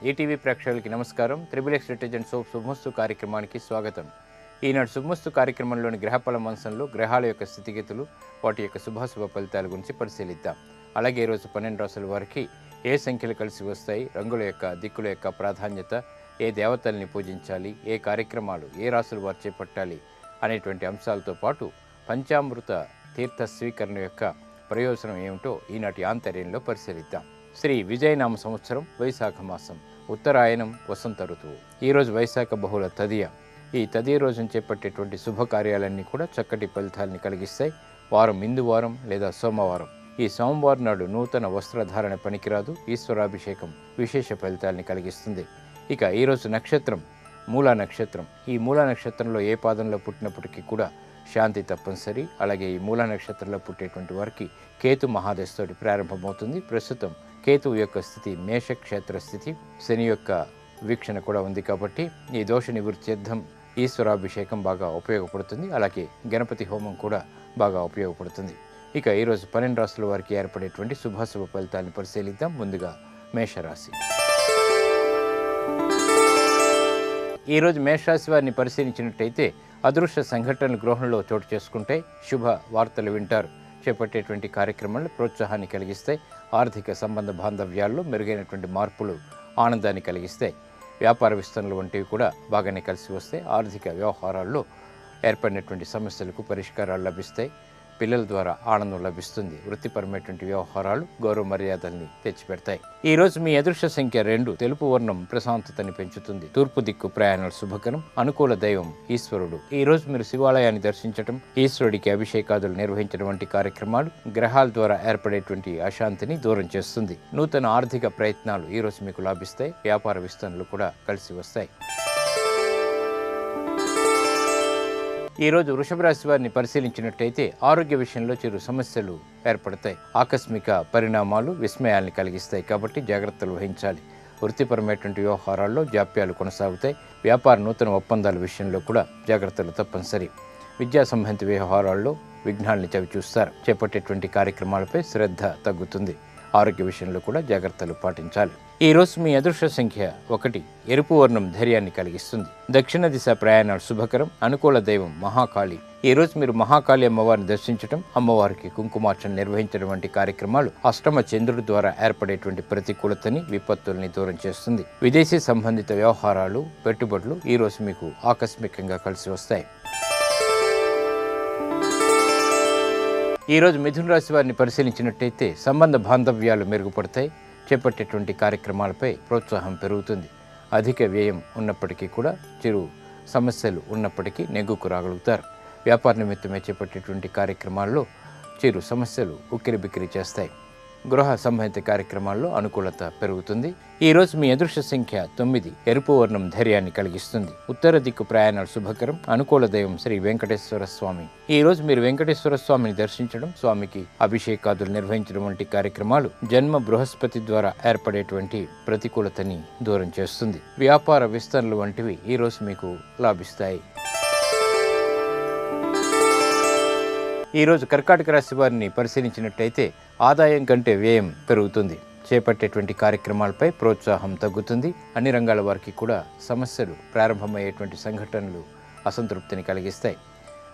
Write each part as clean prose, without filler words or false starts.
ETV ప్రేక్షకులకి నమస్కారం. Triple detergent soap శుభమస్తు కార్యక్రమానికి స్వాగతం. ఈనాడు శుభమస్తు కార్యక్రమంలోని గ్రహఫల మంచంలో గ్రహాల యొక్క స్థితిగతులు, వాటి యొక్క శుభాశుభ ఫలితాల గురించి పరిశీలిద్దాం. అలాగే ఈరోజు 12 రాసుల వారికి ఏ సంఖ్యలు కలిసి వస్తాయి, రంగుల యొక్క దిక్కుల యొక్క ప్రాధాన్యత, ఏ దేవతల్ని పూజించాలి, ఏ కార్యక్రమాలు ఏ రాసుల వారు చేపట్టాలి అనేటువంటి అంశాలతో పాటు పంచామృత తీర్థ స్వీకరణ యొక్క ప్రయోజనం ఏమిటో ఈనాటి ఆంతర్యంలో పరిశీలిద్దాం. శ్రీ విజయనామ సంవత్సరం, వైశాఖ మాసం, ఉత్తరాయణం, వసంత ఋతువు. ఈరోజు వైశాఖ బహుళ తదియ. ఈ తదియ రోజున చేపట్టేటువంటి శుభకార్యాలన్నీ కూడా చక్కటి ఫలితాలని కలిగిస్తాయి. వారం ఇందువారం లేదా సోమవారం. ఈ సోమవారం నాడు నూతన వస్త్రధారణ పనికిరాదు. ఈశ్వరాభిషేకం విశేష ఫలితాలని కలిగిస్తుంది. ఇక ఈరోజు నక్షత్రం మూలా నక్షత్రం. ఈ మూలా నక్షత్రంలో ఏ పాదంలో పుట్టినప్పటికీ కూడా శాంతి తప్పనిసరి. అలాగే ఈ మూలా నక్షత్రంలో పుట్టేటువంటి వారికి కేతు మహాదశతోటి ప్రారంభమవుతుంది. ప్రస్తుతం కేతువు యొక్క స్థితి మేషక్షేత్ర స్థితి, శని యొక్క వీక్షణ కూడా ఉంది కాబట్టి ఈ దోష నివృత్త్యర్థం ఈశ్వరాభిషేకం బాగా ఉపయోగపడుతుంది. అలాగే గణపతి హోమం కూడా బాగా ఉపయోగపడుతుంది. ఇక ఈరోజు 12 రాసుల వారికి ఏర్పడేటువంటి శుభాశుభ ఫలితాలను పరిశీలిద్దాం. ముందుగా మేషరాశి. ఈరోజు మేషరాశి వారిని పరిశీలించినట్టయితే అదృశ్య సంఘటనలు గృహంలో చోటు చేసుకుంటే శుభ వార్తలు వింటారు. చేపట్టేటువంటి కార్యక్రమాలు ప్రోత్సాహాన్ని కలిగిస్తాయి. ఆర్థిక సంబంధ బాంధవ్యాల్లో మెరుగైనటువంటి మార్పులు ఆనందాన్ని కలిగిస్తాయి. వ్యాపార విస్తరణలు వంటివి కూడా బాగానే కలిసి వస్తాయి. ఆర్థిక వ్యవహారాల్లో ఏర్పడినటువంటి సమస్యలకు పరిష్కారాలు లభిస్తాయి. పిల్లల ద్వారా ఆనందం లభిస్తుంది. వృత్తిపరమైనటువంటి వ్యవహారాలు గౌరవ మర్యాదల్ని తెచ్చిపెడతాయి. ఈ రోజు మీ అదృష్ట సంఖ్య 2. తెలుపు వర్ణం ప్రశాంతతని పెంచుతుంది. తూర్పు దిక్కు ప్రయాణాలు శుభకరం. అనుకూల దైవం ఈశ్వరుడు. ఈ రోజు మీరు శివాలయాన్ని దర్శించడం, ఈశ్వరుడికి అభిషేకాదులు నిర్వహించడం వంటి కార్యక్రమాలు గ్రహాల ద్వారా ఏర్పడేటువంటి అశాంతిని దూరం చేస్తుంది. నూతన ఆర్థిక ప్రయత్నాలు ఈ రోజు మీకు లాభిస్తాయి. వ్యాపార విస్తరణలు కూడా కలిసి వస్తాయి. ఈరోజు వృషభ రాశి వారిని పరిశీలించినట్టయితే ఆరోగ్య విషయంలో చిరు సమస్యలు ఏర్పడతాయి. ఆకస్మిక పరిణామాలు విస్మయాల్ని కలిగిస్తాయి కాబట్టి జాగ్రత్తలు వహించాలి. వృత్తిపరమైనటువంటి వ్యవహారాల్లో జాప్యాలు కొనసాగుతాయి. వ్యాపార నూతన ఒప్పందాల విషయంలో కూడా జాగ్రత్తలు తప్పనిసరి. విద్యా సంబంధిత వ్యవహారాల్లో విఘ్నాల్ని చవిచూస్తారు. చేపట్టేటువంటి కార్యక్రమాలపై శ్రద్ధ తగ్గుతుంది. ఆరోగ్య విషయంలో కూడా జాగ్రత్తలు పాటించాలి. ఈ రోజు మీ అదృష్ట సంఖ్య 1. ఎరుపు వర్ణం ధైర్యాన్ని కలిగిస్తుంది. దక్షిణ దిశ ప్రయాణాలు శుభకరం. అనుకూల దైవం మహాకాళి. ఈ రోజు మీరు మహాకాళి అమ్మవారిని దర్శించడం, అమ్మవారికి కుంకుమార్చన నిర్వహించడం వంటి కార్యక్రమాలు అష్టమ చంద్రుడి ద్వారా ఏర్పడేటువంటి ప్రతికూలతని, విపత్తుల్ని దూరం చేస్తుంది. విదేశీ సంబంధిత వ్యవహారాలు, పెట్టుబడులు ఈ రోజు మీకు ఆకస్మికంగా కలిసి వస్తాయి. ఈరోజు మిథున రాశి వారిని పరిశీలించినట్టయితే సంబంధ బాంధవ్యాలు మెరుగుపడతాయి. చేపట్టేటువంటి కార్యక్రమాలపై ప్రోత్సాహం పెరుగుతుంది. అధిక వ్యయం ఉన్నప్పటికీ కూడా చిరు సమస్యలు ఉన్నప్పటికీ నెగ్గుకు రాగలుగుతారు. వ్యాపార నిమిత్తమే చేపట్టేటువంటి కార్యక్రమాల్లో చిరు సమస్యలు ఉక్కిరిబిక్కిరి చేస్తాయి. గృహ సంబంధిత కార్యక్రమాల్లో అనుకూలత పెరుగుతుంది. ఈ రోజు మీ అదృష్ట సంఖ్య 9. ఎరుపు వర్ణం ధైర్యాన్ని కలిగిస్తుంది. ఉత్తర దిక్కు ప్రయాణాలు శుభకరం. అనుకూల దైవం శ్రీ వెంకటేశ్వర స్వామి. ఈ రోజు మీరు వెంకటేశ్వర స్వామిని దర్శించడం, స్వామికి అభిషేకాదులు నిర్వహించడం వంటి కార్యక్రమాలు జన్మ బృహస్పతి ద్వారా ఏర్పడేటువంటి ప్రతికూలతని దూరం చేస్తుంది. వ్యాపార విస్తరణలు వంటివి ఈ రోజు మీకు లాభిస్తాయి. ఈరోజు కర్కాటక రాశి వారిని పరిశీలించినట్టయితే ఆదాయం కంటే వ్యయం పెరుగుతుంది. చేపట్టేటువంటి కార్యక్రమాలపై ప్రోత్సాహం తగ్గుతుంది. అన్ని రంగాల వారికి కూడా సమస్యలు ప్రారంభమయ్యేటువంటి సంఘటనలు అసంతృప్తిని కలిగిస్తాయి.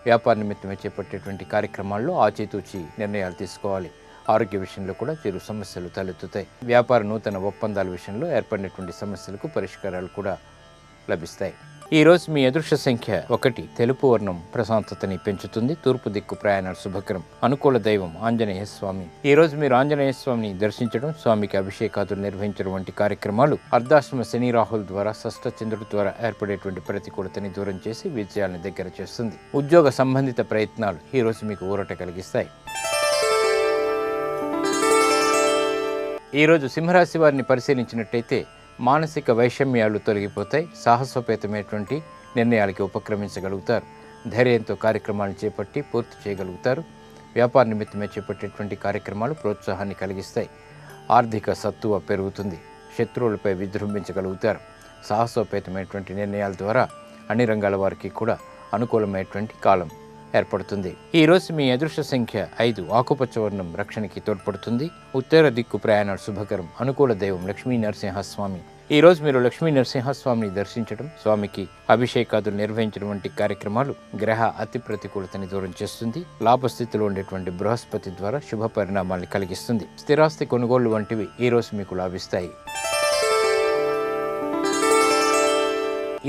వ్యాపార నిమిత్తమే చేపట్టేటువంటి కార్యక్రమాల్లో ఆచితూచి నిర్ణయాలు తీసుకోవాలి. ఆరోగ్య విషయంలో కూడా చిరు సమస్యలు తలెత్తుతాయి. వ్యాపార నూతన ఒప్పందాల విషయంలో ఏర్పడినటువంటి సమస్యలకు పరిష్కారాలు కూడా లభిస్తాయి. ఈ రోజు మీ అదృష్ట సంఖ్య 1. తెలుపు వర్ణం ప్రశాంతతని పెంచుతుంది. తూర్పు దిక్కు ప్రయాణాలు శుభకరం. అనుకూల దైవం ఆంజనేయ స్వామి. ఈ రోజు మీరు ఆంజనేయ స్వామిని దర్శించడం, స్వామికి అభిషేకాదులు నిర్వహించడం వంటి కార్యక్రమాలు అర్ధాశ్రమ శని రాహుల ద్వారా, షష్ఠ చంద్రుడి ద్వారా ఏర్పడేటువంటి ప్రతికూలతని దూరం చేసి విజయాలను దగ్గర చేస్తుంది. ఉద్యోగ సంబంధిత ప్రయత్నాలు ఈ రోజు మీకు ఊరట కలిగిస్తాయి. ఈరోజు సింహరాశి వారిని పరిశీలించినట్టయితే మానసిక వైషమ్యాలు తొలగిపోతాయి. సాహసోపేతమైనటువంటి నిర్ణయాలకి ఉపక్రమించగలుగుతారు. ధైర్యంతో కార్యక్రమాలను చేపట్టి పూర్తి చేయగలుగుతారు. వ్యాపార నిమిత్తమే చేపట్టేటువంటి కార్యక్రమాలు ప్రోత్సాహాన్ని కలిగిస్తాయి. ఆర్థిక సత్తువ పెరుగుతుంది. శత్రువులపై విజృంభించగలుగుతారు. సాహసోపేతమైనటువంటి నిర్ణయాల ద్వారా అన్ని రంగాల వారికి కూడా అనుకూలమైనటువంటి కాలం ఏర్పడుతుంది. ఈ రోజు మీ అదృష్ట సంఖ్య 5. ఆకుపచ్చ వర్ణం రక్షణకి తోడ్పడుతుంది. ఉత్తర దిక్కు ప్రయాణాలు శుభకరం. అనుకూల దైవం లక్ష్మీ నరసింహస్వామి. ఈరోజు మీరు లక్ష్మీ నరసింహస్వామిని దర్శించడం, స్వామికి అభిషేకాదులు నిర్వహించడం వంటి కార్యక్రమాలు గ్రహ అతి ప్రతికూలతని దూరం చేస్తుంది. లాభస్థితిలో ఉండేటువంటి బృహస్పతి ద్వారా శుభ పరిణామాల్ని కలిగిస్తుంది. స్థిరాస్తి కొనుగోళ్లు వంటివి ఈరోజు మీకు లాభిస్తాయి.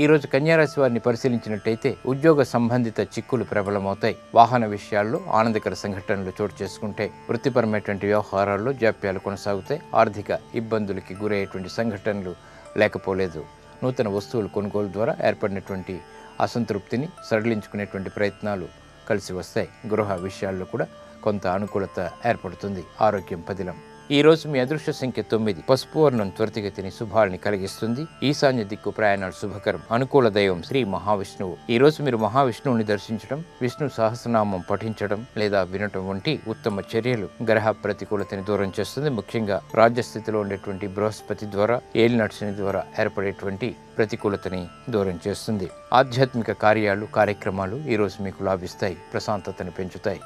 ఈరోజు కన్యారాశి వారిని పరిశీలించినట్టయితే ఉద్యోగ సంబంధిత చిక్కులు ప్రబలమవుతాయి. వాహన విషయాల్లో ఆనందకర సంఘటనలు చోటు చేసుకుంటే వృత్తిపరమైనటువంటి వ్యవహారాల్లో జాప్యాలు కొనసాగుతాయి. ఆర్థిక ఇబ్బందులకి గురయ్యేటువంటి సంఘటనలు లేకపోలేదు. నూతన వస్తువుల కొనుగోలు ద్వారా ఏర్పడినటువంటి అసంతృప్తిని సడలించుకునేటువంటి ప్రయత్నాలు కలిసి వస్తాయి. గృహ విషయాల్లో కూడా కొంత అనుకూలత ఏర్పడుతుంది. ఆరోగ్యం పదిలం. ఈ రోజు మీ అదృష్ట సంఖ్య 9. పసుపు వర్ణం త్వరితగతిని శుభాల్ని కలిగిస్తుంది. ఈశాన్య దిక్కు ప్రయాణాలు శుభకరం. అనుకూల దైవం శ్రీ మహావిష్ణువు. ఈ రోజు మీరు మహావిష్ణువుని దర్శించడం, విష్ణు సహస్రనామం పఠించడం లేదా వినటం వంటి ఉత్తమ చర్యలు గ్రహ ప్రతికూలతని దూరం చేస్తుంది. ముఖ్యంగా రాజ్యస్థితిలో ఉండేటువంటి బృహస్పతి ద్వారా, ఏలినాటి శని ద్వారా ఏర్పడేటువంటి ప్రతికూలతని దూరం చేస్తుంది. ఆధ్యాత్మిక కార్యాలు, కార్యక్రమాలు ఈ రోజు మీకు లాభిస్తాయి, ప్రశాంతతను పెంచుతాయి.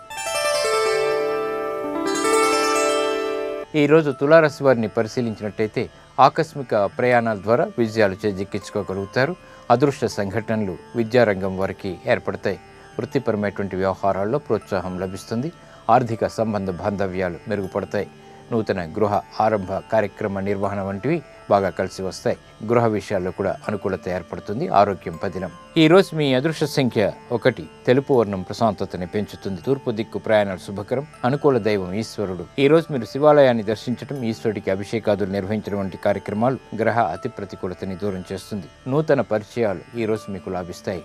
ఈరోజు తులారాశి వారిని పరిశీలించినట్టయితే ఆకస్మిక ప్రయాణాల ద్వారా విజయాలు చేజిక్కించుకోగలుగుతారు. అదృష్ట సంఘటనలు విద్యారంగం వారికి ఏర్పడతాయి. వృత్తిపరమైనటువంటి వ్యవహారాల్లో ప్రోత్సాహం లభిస్తుంది. ఆర్థిక సంబంధ బాంధవ్యాలు మెరుగుపడతాయి. నూతన గృహ ఆరంభ కార్యక్రమ నిర్వహణ వంటివి బాగా కలిసి వస్తాయి. గృహ విషయాల్లో కూడా అనుకూలత ఏర్పడుతుంది. ఆరోగ్యం పదిలం. ఈ రోజు మీ అదృష్ట సంఖ్య 1. తెలుపు వర్ణం ప్రశాంతతని పెంచుతుంది. తూర్పు దిక్కు ప్రయాణాలు శుభకరం. అనుకూల దైవం ఈశ్వరుడు. ఈ రోజు మీరు శివాలయాన్ని దర్శించడం, ఈశ్వరుడికి అభిషేకాదులు నిర్వహించడం వంటి కార్యక్రమాలు గ్రహ అతి ప్రతికూలతని దూరం చేస్తుంది. నూతన పరిచయాలు ఈ రోజు మీకు లాభిస్తాయి.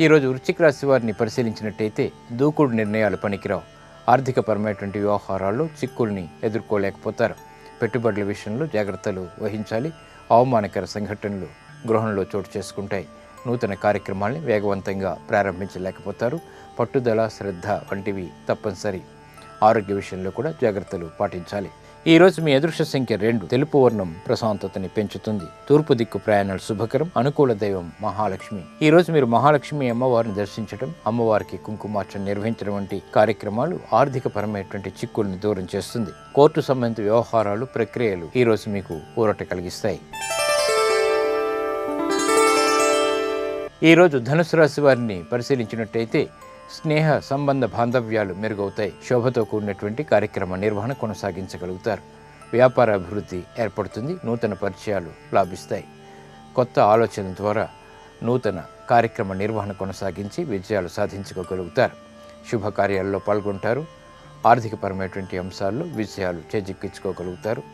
ఈరోజు వృశ్చిక రాశి వారిని పరిశీలించినట్టయితే దూకుడు నిర్ణయాలు పనికిరావు. ఆర్థికపరమైనటువంటి వ్యవహారాల్లో చిక్కుల్ని ఎదుర్కోలేకపోతారు. పెట్టుబడుల విషయంలో జాగ్రత్తలు వహించాలి. అవమానకర సంఘటనలు గృహంలో చోటు చేసుకుంటాయి. నూతన కార్యక్రమాల్ని వేగవంతంగా ప్రారంభించలేకపోతారు. పట్టుదల, శ్రద్ధ వంటివి తప్పనిసరి. ఆరోగ్య విషయంలో కూడా జాగ్రత్తలు పాటించాలి. ఈ రోజు మీ అదృష్ట సంఖ్య 2. తెలుపు వర్ణం ప్రశాంతతని పెంచుతుంది. తూర్పు దిక్కు ప్రయాణాలు శుభకరం. అనుకూల దైవం మహాలక్ష్మి. ఈ రోజు మీరు మహాలక్ష్మి అమ్మవారిని దర్శించడం, అమ్మవారికి కుంకుమార్చన నిర్వహించడం వంటి కార్యక్రమాలు ఆర్థిక పరమైనటువంటి చిక్కుల్ని దూరం చేస్తుంది. కోర్టు సంబంధిత వ్యవహారాలు, ప్రక్రియలు ఈ రోజు మీకు ఊరట కలిగిస్తాయి. ఈ రోజు ధనుసు రాశి వారిని పరిశీలించినట్టయితే స్నేహ సంబంధ బాంధవ్యాలు మెరుగవుతాయి. శోభతో కూడినటువంటి కార్యక్రమ నిర్వహణ కొనసాగించగలుగుతారు. వ్యాపార అభివృద్ధి ఏర్పడుతుంది. నూతన పరిచయాలు లాభిస్తాయి. కొత్త ఆలోచన ద్వారా నూతన కార్యక్రమ నిర్వహణ కొనసాగించి విజయాలు సాధించుకోగలుగుతారు. శుభకార్యాల్లో పాల్గొంటారు. ఆర్థికపరమైనటువంటి అంశాల్లో విజయాలు చేజిక్కించుకోగలుగుతారు.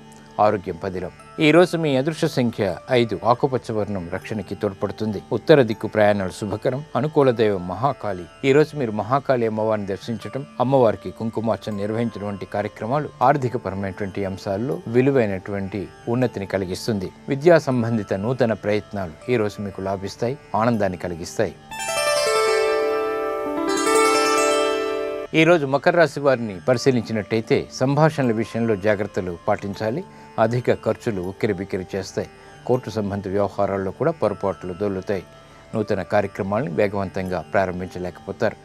ఆరోగ్యం పదిలం. ఈ రోజు మీ అదృష్ట సంఖ్య 5. ఆకుపచ్చ వర్ణం రక్షణకి తోడ్పడుతుంది. ఉత్తర దిక్కు ప్రయాణాలు శుభకరం. అనుకూల దైవం మహాకాళి. ఈ రోజు మీరు మహాకాళి అమ్మవారిని దర్శించడం, అమ్మవారికి కుంకుమార్చన నిర్వహించడం వంటి కార్యక్రమాలు ఆర్థిక పరమైనటువంటి అంశాల్లో విలువైనటువంటి ఉన్నతిని కలిగిస్తుంది. విద్యా సంబంధిత నూతన ప్రయత్నాలు ఈ రోజు మీకు లాభిస్తాయి, ఆనందాన్ని కలిగిస్తాయి. ఈరోజు మకర రాశి వారిని పరిశీలించినట్టయితే సంభాషణల విషయంలో జాగ్రత్తలు పాటించాలి. అధిక ఖర్చులు ఉక్కిరిబిక్కిరి చేస్తాయి. కోర్టు సంబంధిత వ్యవహారాల్లో కూడా పొరపాట్లు దొల్లుతాయి. నూతన కార్యక్రమాలను వేగవంతంగా ప్రారంభించలేకపోతారు.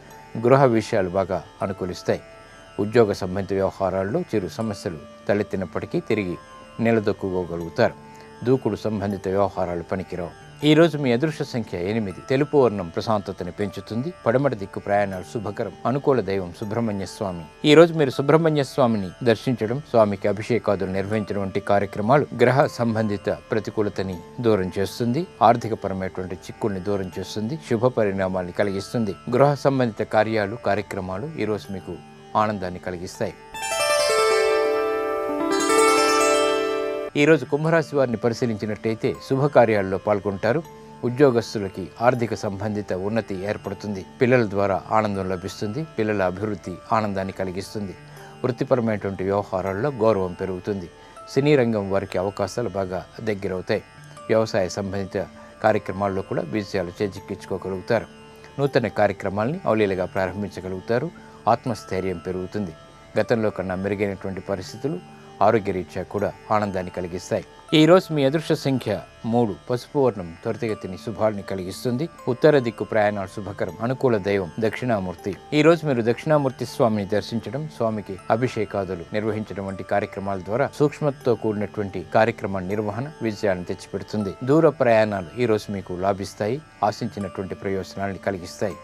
గృహ విషయాలు బాగా అనుకూలిస్తాయి. ఉద్యోగ సంబంధిత వ్యవహారాల్లో చిరు సమస్యలు తలెత్తినప్పటికీ తిరిగి నిలదొక్కుకోగలుగుతారు. దూకుడు సంబంధిత వ్యవహారాలు పనికిరావు. ఈ రోజు మీ అదృష్ట సంఖ్య 8. తెలుపు వర్ణం ప్రశాంతతని పెంచుతుంది. పడమటి దిక్కు ప్రయాణాలు శుభకరం. అనుకూల దైవం సుబ్రహ్మణ్య స్వామి. ఈ రోజు మీరు సుబ్రహ్మణ్య స్వామిని దర్శించడం, స్వామికి అభిషేకాదులు నిర్వహించడం వంటి కార్యక్రమాలు గ్రహ సంబంధిత ప్రతికూలతని దూరం చేస్తుంది. ఆర్థిక పరమైనటువంటి చిక్కుల్ని దూరం చేస్తుంది. శుభ పరిణామాల్ని కలిగిస్తుంది. గృహ సంబంధిత కార్యాలు, కార్యక్రమాలు ఈ రోజు మీకు ఆనందాన్ని కలిగిస్తాయి. ఈరోజు కుంభరాశి వారిని పరిశీలించినట్టయితే శుభకార్యాల్లో పాల్గొంటారు. ఉద్యోగస్తులకి ఆర్థిక సంబంధిత ఉన్నతి ఏర్పడుతుంది. పిల్లల ద్వారా ఆనందం లభిస్తుంది. పిల్లల అభివృద్ధి ఆనందాన్ని కలిగిస్తుంది. వృత్తిపరమైనటువంటి వ్యవహారాల్లో గౌరవం పెరుగుతుంది. సినీ రంగం వారికి అవకాశాలు బాగా దగ్గరవుతాయి. వ్యవసాయ సంబంధిత కార్యక్రమాల్లో కూడా విజయాలు చేజిక్కించుకోగలుగుతారు. నూతన కార్యక్రమాల్ని అవలీలగా ప్రారంభించగలుగుతారు. ఆత్మస్థైర్యం పెరుగుతుంది. గతంలో కన్నా మెరుగైనటువంటి పరిస్థితులు, ఆరోగ్యరీత్యా కూడా ఆనందాన్ని కలిగిస్తాయి. ఈ రోజు మీ అదృష్ట సంఖ్య 3. పసుపు వర్ణం త్వరితగతిని శుభాల్ని కలిగిస్తుంది. ఉత్తర దిక్కు ప్రయాణాలు శుభకరం. అనుకూల దైవం దక్షిణామూర్తి. ఈ రోజు మీరు దక్షిణామూర్తి స్వామిని దర్శించడం, స్వామికి అభిషేకాదులు నిర్వహించడం వంటి కార్యక్రమాల ద్వారా సూక్ష్మతతో కూడినటువంటి కార్యక్రమ నిర్వహణ విజయాన్ని తెచ్చిపెడుతుంది. దూర ప్రయాణాలు ఈ రోజు మీకు లాభిస్తాయి, ఆశించినటువంటి ప్రయోజనాన్ని కలిగిస్తాయి.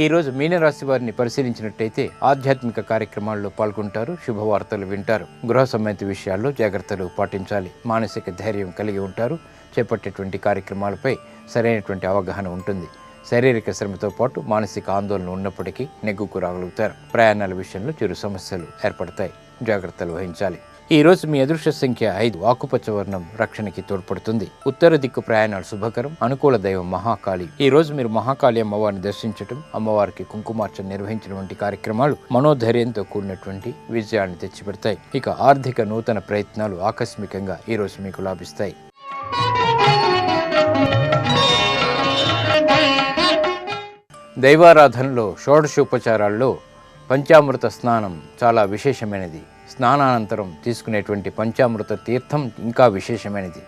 ఈ రోజు మీనరాశి వారిని పరిశీలించినట్టయితే ఆధ్యాత్మిక కార్యక్రమాల్లో పాల్గొంటారు, శుభవార్తలు వింటారు. గృహ సంబంధిత విషయాల్లో జాగ్రత్తలు పాటించాలి. మానసిక ధైర్యం కలిగి ఉంటారు. చేపట్టేటువంటి కార్యక్రమాలపై సరైనటువంటి అవగాహన ఉంటుంది. శారీరక శ్రమతో పాటు మానసిక ఆందోళన ఉన్నప్పటికీ నెగ్గుకు రాగలుగుతారు. ప్రయాణాల విషయంలో చిరు సమస్యలు ఏర్పడతాయి, జాగ్రత్తలు వహించాలి. ఈ రోజు మీ అదృష్ట సంఖ్య 5. ఆకుపచ్చ వర్ణం రక్షణకి తోడ్పడుతుంది. ఉత్తర దిక్కు ప్రయాణాలు శుభకరం. అనుకూల దైవం మహాకాళి. ఈ రోజు మీరు మహాకాళి అమ్మవారిని దర్శించడం, అమ్మవారికి కుంకుమార్చన నిర్వహించడం వంటి కార్యక్రమాలు మనోధైర్యంతో కూడినటువంటి విజయాన్ని తెచ్చిపెడతాయి. ఇక ఆర్థిక నూతన ప్రయత్నాలు ఆకస్మికంగా ఈ రోజు మీకు లాభిస్తాయి. దైవారాధనలో షోడశోపచారాల్లో పంచామృత స్నానం చాలా విశేషమైనది. స్నానానంతరం తీసుకునేటువంటి పంచామృత తీర్థం ఇంకా విశేషమైనది.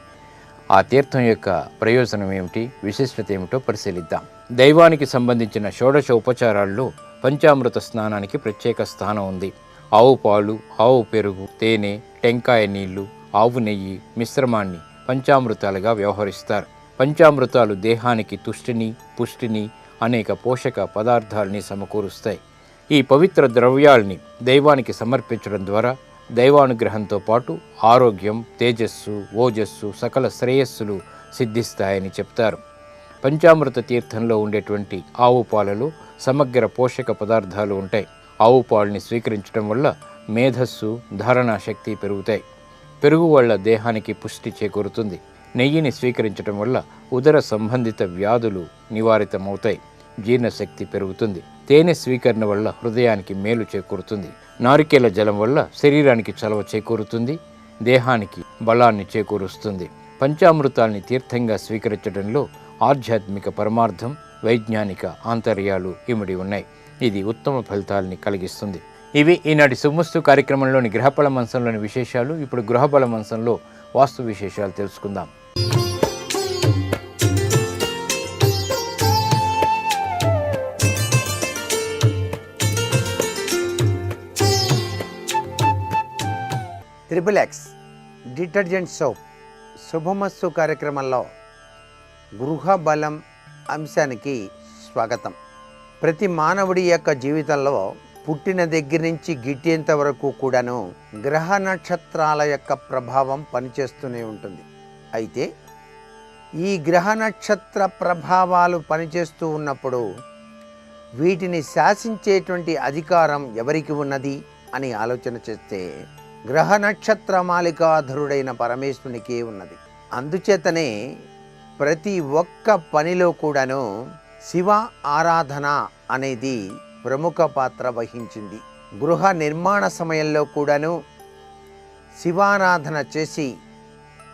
ఆ తీర్థం యొక్క ప్రయోజనం ఏమిటి, విశిష్టత ఏమిటో పరిశీలిద్దాం. దైవానికి సంబంధించిన షోడశ ఉపచారాల్లో పంచామృత స్నానానికి ప్రత్యేక స్థానం ఉంది. ఆవు పాలు, ఆవు పెరుగు, తేనె, టెంకాయ నీళ్లు, ఆవు నెయ్యి మిశ్రమాన్ని పంచామృతాలుగా వ్యవహరిస్తారు. పంచామృతాలు దేహానికి తుష్టిని, పుష్టిని, అనేక పోషక పదార్థాలని సమకూరుస్తాయి. ఈ పవిత్ర ద్రవ్యాల్ని దైవానికి సమర్పించడం ద్వారా దైవానుగ్రహంతో పాటు ఆరోగ్యం, తేజస్సు, ఓజస్సు, సకల శ్రేయస్సులు సిద్ధిస్తాయని చెప్తారు. పంచామృత తీర్థంలో ఉండేటువంటి ఆవు పాలలో సమగ్ర పోషక పదార్థాలు ఉంటాయి. ఆవు పాలని స్వీకరించడం వల్ల మేధస్సు, ధారణా శక్తి పెరుగుతాయి. పెరుగు వల్ల దేహానికి పుష్టి చేకూరుతుంది. నెయ్యిని స్వీకరించడం వల్ల ఉదర సంబంధిత వ్యాధులు నివారితమవుతాయి, జీర్ణశక్తి పెరుగుతుంది. తేనె స్వీకరణ వల్ల హృదయానికి మేలు చేకూరుతుంది. నారికేల జలం వల్ల శరీరానికి చలవ చేకూరుతుంది, దేహానికి బలాన్ని చేకూరుస్తుంది. పంచామృతాల్ని తీర్థంగా స్వీకరించడంలో ఆధ్యాత్మిక పరమార్థం, వైజ్ఞానిక ఆంతర్యాలు ఇమిడి ఉన్నాయి. ఇది ఉత్తమ ఫలితాలని కలిగిస్తుంది. ఇవి ఈనాటి శుభమస్తు కార్యక్రమంలోని గ్రహబల మంచంలోని విశేషాలు. ఇప్పుడు గృహబల మంచంలో వాస్తు విశేషాలు తెలుసుకుందాం. ట్రిపుల్ ఎక్స్ డిటర్జెంట్ సోప్ శుభమస్తు కార్యక్రమంలో గృహ బలం అంశానికి స్వాగతం. ప్రతి మానవుడి యొక్క జీవితంలో పుట్టిన దగ్గర నుంచి గిట్టేంత వరకు కూడాను గ్రహ నక్షత్రాల యొక్క ప్రభావం పనిచేస్తూనే ఉంటుంది. అయితే ఈ గ్రహ నక్షత్ర ప్రభావాలు పనిచేస్తూ ఉన్నప్పుడు వీటిని శాసించేటువంటి అధికారం ఎవరికి ఉన్నది అని ఆలోచన చేస్తే గ్రహ నక్షత్ర మాలికాధరుడైన పరమేశ్వరునికే ఉన్నది. అందుచేతనే ప్రతి ఒక్క పనిలో కూడాను శివ ఆరాధన అనేది ప్రముఖ పాత్ర వహించింది. గృహ నిర్మాణ సమయంలో కూడాను శివారాధన చేసి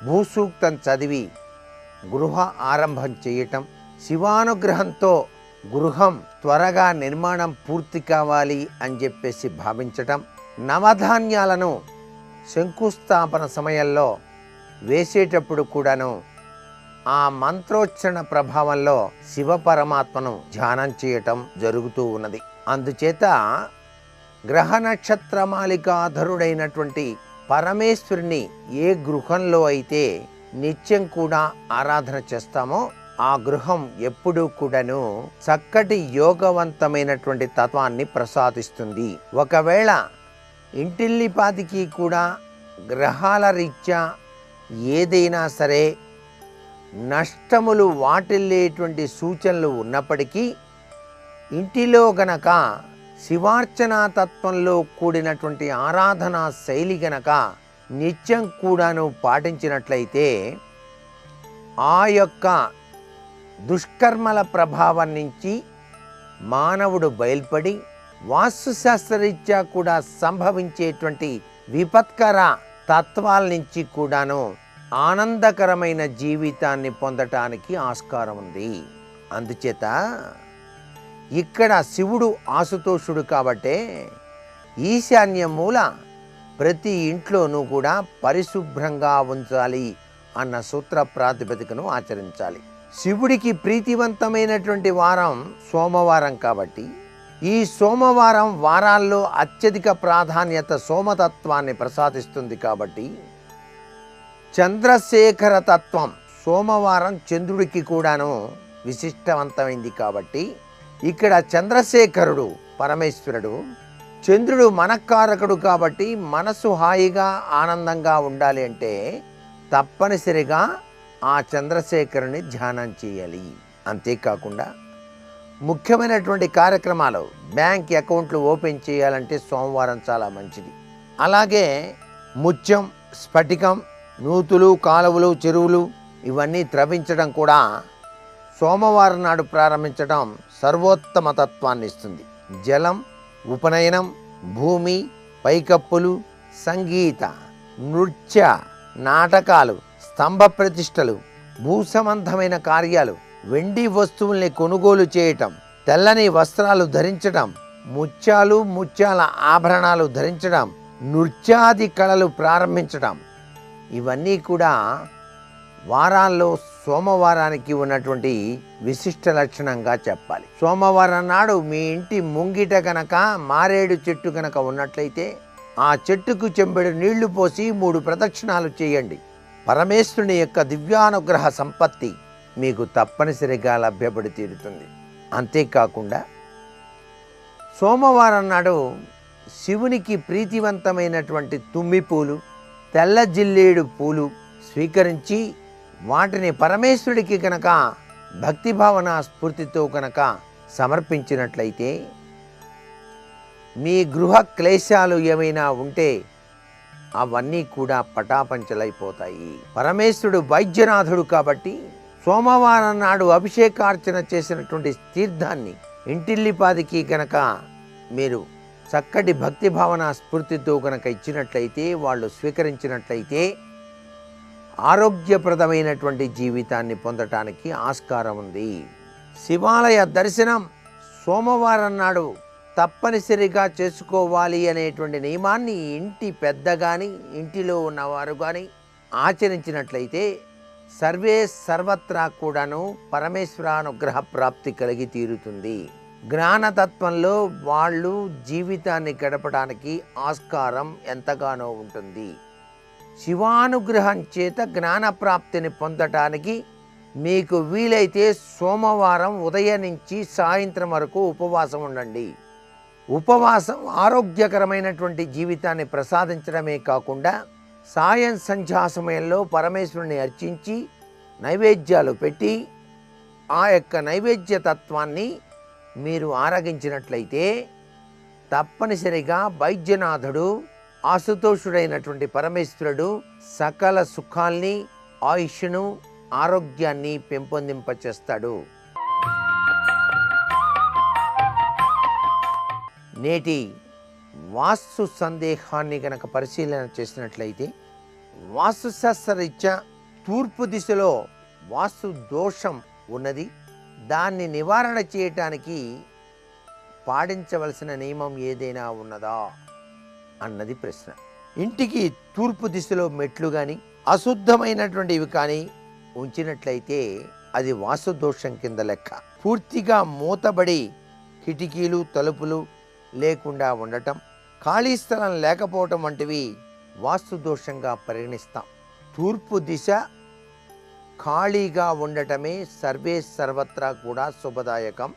భూసూక్తం చదివి గృహ ఆరంభం చేయటం, శివానుగ్రహంతో గృహం త్వరగా నిర్మాణం పూర్తి కావాలి అని చెప్పేసి భావించటం, నవధాన్యాలను శంకుస్థాపన సమయంలో వేసేటప్పుడు కూడాను ఆ మంత్రోచ్చరణ ప్రభావంలో శివ పరమాత్మను ధ్యానం చేయటం జరుగుతూ ఉన్నది. అందుచేత గ్రహ నక్షత్ర మాలికాధరుడైనటువంటి పరమేశ్వరుని ఏ గృహంలో అయితే నిత్యం కూడా ఆరాధన చేస్తామో ఆ గృహం ఎప్పుడూ కూడాను చక్కటి యోగవంతమైనటువంటి తత్వాన్ని ప్రసాదిస్తుంది. ఒకవేళ ఇంటిల్లిపాదికి కూడా గ్రహాల రీత్యా ఏదైనా సరే నష్టములు వాటిల్లేటువంటి సూచనలు ఉన్నప్పటికీ ఇంటిలో గనక శివార్చనా తత్వంలో కూడినటువంటి ఆరాధనా శైలి గనక నిత్యం కూడాను పాటించినట్లయితే ఆ యొక్క దుష్కర్మల ప్రభావం నుంచి మానవుడు బయల్పడి వాస్తుశాస్త్రరీత్యా కూడా సంభవించేటువంటి విపత్కర తత్వాల నుంచి కూడాను ఆనందకరమైన జీవితాన్ని పొందటానికి ఆస్కారం ఉంది. అందుచేత ఇక్కడ శివుడు ఆశుతోషుడు కాబట్టే ఈశాన్య మూల ప్రతి ఇంట్లోనూ కూడా పరిశుభ్రంగా ఉంచాలి అన్న సూత్ర ప్రాతిపదికను ఆచరించాలి. శివుడికి ప్రీతివంతమైనటువంటి వారం సోమవారం కాబట్టి ఈ సోమవారం వారాల్లో అత్యధిక ప్రాధాన్యత సోమతత్వాన్ని ప్రసాదిస్తుంది కాబట్టి చంద్రశేఖర తత్వం సోమవారం చంద్రుడికి కూడాను విశిష్టవంతమైంది కాబట్టి ఇక్కడ చంద్రశేఖరుడు పరమేశ్వరుడు, చంద్రుడు మనఃకారకుడు కాబట్టి మనసు హాయిగా ఆనందంగా ఉండాలి అంటే తప్పనిసరిగా ఆ చంద్రశేఖరుని ధ్యానం చేయాలి. అంతేకాకుండా ముఖ్యమైనటువంటి కార్యక్రమాలు బ్యాంక్ అకౌంట్లు ఓపెన్ చేయాలంటే సోమవారం చాలా మంచిది. అలాగే ముత్యం, స్ఫటికం, నూతులు, కాలువలు, చెరువులు ఇవన్నీ త్రవ్వించడం కూడా సోమవారం నాడు ప్రారంభించడం సర్వోత్తమ తత్వాన్ని ఇస్తుంది. జలం, ఉపనయనం, భూమి, పైకప్పులు, సంగీత, నృత్య, నాటకాలు, స్తంభ ప్రతిష్టలు, భూసంబంధమైన కార్యాలు, వెండి వస్తువుల్ని కొనుగోలు చేయటం, తెల్లని వస్త్రాలు ధరించడం, ముత్యాలు, ముత్యాల ఆభరణాలు ధరించడం, నృత్యాది కళలు ప్రారంభించడం ఇవన్నీ కూడా వారాల్లో సోమవారానికి ఉన్నటువంటి విశిష్ట లక్షణంగా చెప్పాలి. సోమవారం నాడు మీ ఇంటి ముంగిట గనక మారేడు చెట్టు గనక ఉన్నట్లయితే ఆ చెట్టుకు చెంబెడు నీళ్లు పోసి 3 ప్రదక్షిణాలు చేయండి. పరమేశ్వరుని యొక్క దివ్యానుగ్రహ సంపత్తి మీకు తప్పనిసరిగా లభ్యపడి తీరుతుంది. అంతేకాకుండా సోమవారం నాడు శివునికి ప్రీతివంతమైనటువంటి తుమ్మి పూలు, తెల్ల జిల్లేడు పూలు స్వీకరించి వాటిని పరమేశ్వరుడికి కనుక భక్తిభావన స్ఫూర్తితో కనుక సమర్పించినట్లయితే మీ గృహ క్లేశాలు ఏమైనా ఉంటే అవన్నీ కూడా పటాపంచలైపోతాయి. పరమేశ్వరుడు వైద్యనాథుడు కాబట్టి సోమవారం నాడు అభిషేకార్చన చేసినటువంటి తీర్థాన్ని ఇంటిల్లిపాదికి కనుక మీరు చక్కటి భక్తిభావన స్ఫూర్తితో కనుక ఇచ్చినట్లయితే, వాళ్ళు స్వీకరించినట్లయితే ఆరోగ్యప్రదమైనటువంటి జీవితాన్ని పొందటానికి ఆస్కారం ఉంది. శివాలయ దర్శనం సోమవారం నాడు తప్పనిసరిగా చేసుకోవాలి అనేటువంటి నియమాన్ని ఇంటి పెద్ద కానీ ఇంటిలో ఉన్నవారు కానీ ఆచరించినట్లయితే సర్వత్రా కూడాను పరమేశ్వరానుగ్రహ ప్రాప్తి కలిగి తీరుతుంది. జ్ఞానతత్వంలో వాళ్ళు జీవితాన్ని గడపడానికి ఆస్కారం ఎంతగానో ఉంటుంది. శివానుగ్రహం చేత జ్ఞానప్రాప్తిని పొందటానికి మీకు వీలైతే సోమవారం ఉదయం నుంచి సాయంత్రం వరకు ఉపవాసం ఉండండి. ఉపవాసం ఆరోగ్యకరమైనటువంటి జీవితాన్ని ప్రసాదించడమే కాకుండా సాయం సంధ్యా సమయంలో పరమేశ్వరుని అర్చించి నైవేద్యాలు పెట్టి ఆ యొక్క నైవేద్య తత్వాన్ని మీరు ఆరగించినట్లయితే తప్పనిసరిగా వైద్యనాథుడు, ఆశుతోషుడైనటువంటి పరమేశ్వరుడు సకల సుఖాల్ని, ఆయుష్ను, ఆరోగ్యాన్ని పెంపొందింపచేస్తాడు. నేటి వాస్తు సందేహాన్ని కనుక పరిశీలన చేసినట్లయితే వాస్తుశాస్త్రరీత్యా తూర్పు దిశలో వాస్తు దోషం ఉన్నది. దాన్ని నివారణ చేయటానికి పాటించవలసిన నియమం ఏదైనా ఉన్నదా అన్నది ప్రశ్న. ఇంటికి తూర్పు దిశలో మెట్లు కానీ అశుద్ధమైనటువంటివి కానీ ఉంచినట్లయితే అది వాస్తు దోషం కింద లెక్క. పూర్తిగా మూతబడి కిటికీలు, తలుపులు లేకుండా ఉండటం, ఖాళీ స్థలం లేకపోవటం వంటివి వాస్తు దోషంగా పరిగణిస్తాం. తూర్పు దిశ ఖాళీగా ఉండటమే సర్వత్రా కూడా శుభదాయకం.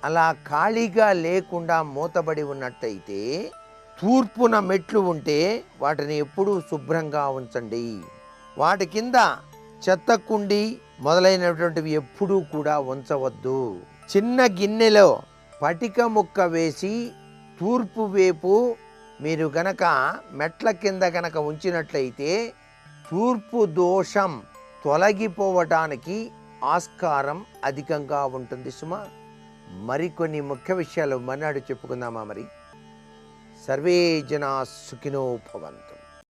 అలా ఖాళీగా లేకుండా మూతబడి ఉన్నట్టయితే తూర్పున మెట్లు ఉంటే వాటిని ఎప్పుడూ శుభ్రంగా ఉంచండి. వాటి కింద చెత్త కుండి మొదలైనటువంటివి ఎప్పుడూ కూడా ఉంచవద్దు. చిన్న గిన్నెలో పటిక ముక్క వేసి తూర్పు వైపు మీరు గనక మెట్ల కింద గనక ఉంచినట్లయితే తూర్పు దోషం తొలగిపోవటానికి ఆస్కారం అధికంగా ఉంటుంది సుమా. మరికొన్ని ముఖ్య విషయాలు మర్నాడు చెప్పుకుందామా? మరి సర్వే జనా సుఖినో భవంతు.